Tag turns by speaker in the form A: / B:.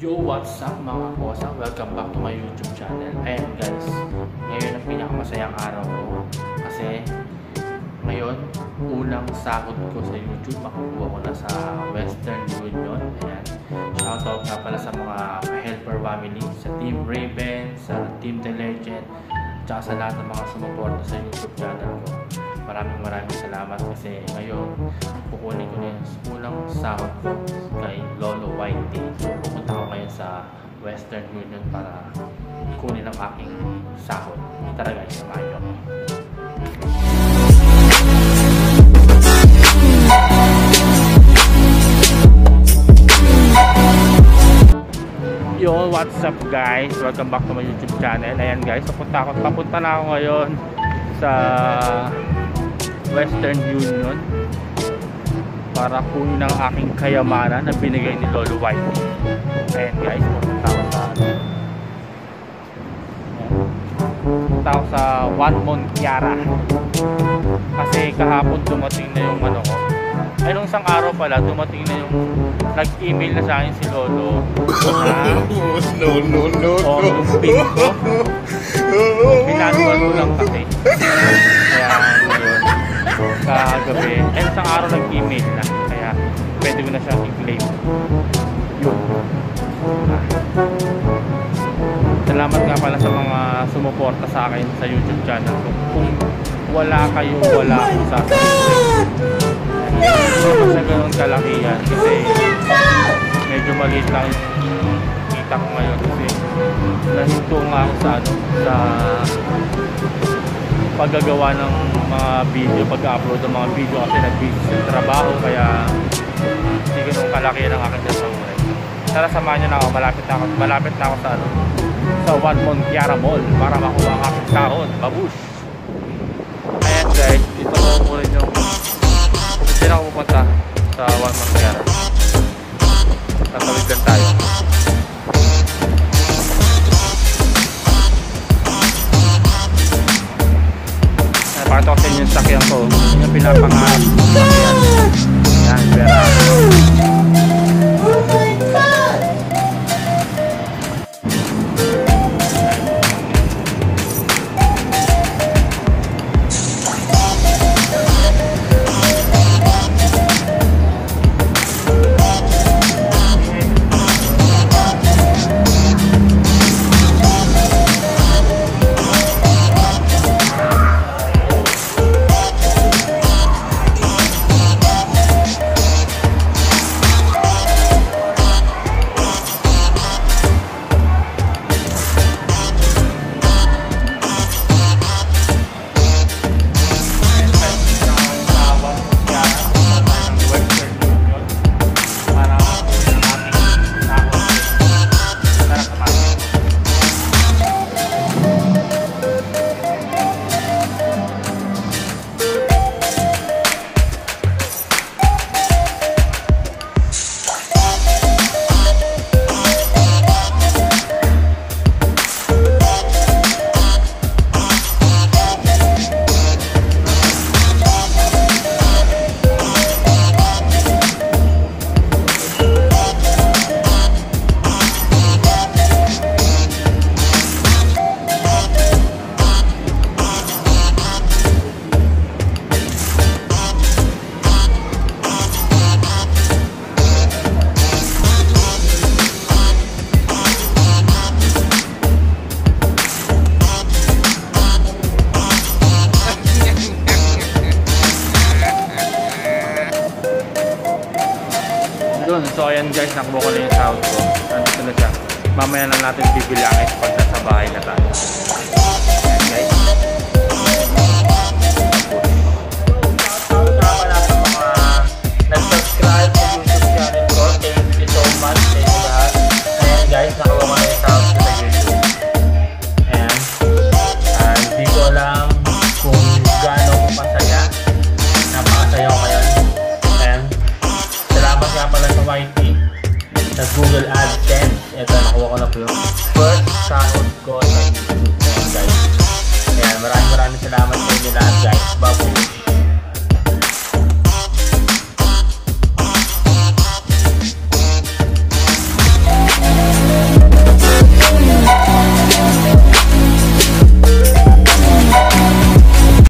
A: Yo, what's up mga kosa? Welcome back to my YouTube channel. Ayan guys, ngayon ang pinakamasayang araw ko kasi ngayon, unang sahod ko sa YouTube. Makukuha ko na sa Western Union. Ayan, shoutout nga pala sa mga helper family, sa Team Raven, sa Team The Legend, tsaka sa lahat ng mga sumuporta sa YouTube channel ko. Maraming salamat kasi ngayon kukunin ko na yung unang sahod ko kay Lolo Whitey. So pupunta ko ngayon sa Western Union para kunin ang aking sahod. Tara guys, samahan niyo ako. Yo, what's up guys? Welcome back to my YouTube channel. Ayan guys, papunta na ako ngayon sa Western Union para kunin ang aking kayamanan na binigay ni Lolo Whitey. Ayan guys, pupunta ako sa One Montiara kasi kahapon dumating na yung ano ko. Ay, nung isang araw pala dumating na yung nag-email na sa akin si Lolo na o yung pin ko pinagawa lang kasi kaya ngayon kagabi ay isang araw nag-email na kaya pwede ko na siyang i-claim yun. Salamat nga pala sa mga sumuporta sa akin sa YouTube channel ko. Kung wala kayo, wala ako sa sa ganun kalaki yan kasi medyo maliit lang yung kita ko ngayon kasi nahinto nga ako sa sa paggagawa ng mga video, pag-upload ng mga video kasi nag-busy sa trabaho kaya hindi ganun kalaki yan ang aking desire. Tara, samahan nyo na ako, malapit na ako sa sa One Montiara Mall para makuha ang aking sahod. Babush! Ayan guys, dito ko kunin yung hindi na ako pupunta sa One Montiara. Tatawid lang tayo. Napakita ko sa inyo yung sakyan ko. Yung pinapangarap sakyan. Yan, pera. So ayan guys, nakuha ko na yung sahod ko. Nandito na siya. Mamaya lang natin bibilangin pag nasa bahay na tayo. Ayan guys. Shoutout nga pala sa mga nag-subscribe sa YouTube channel ko. Thank you so much sa inyo lahat. Ayan guys, nakuha ko na yung sahod ko sa YouTube. Ayan. Hindi ko alam kung gaano ko masaya. Napakasaya ko ngayon. Salamat nga pala sa Whitey sa Google AdSense. Ito, nakuha ko na po yung first sahod ko sa YouTube. Ayan guys. Ayan, maraming salamat sa inyo lahat guys. Babush!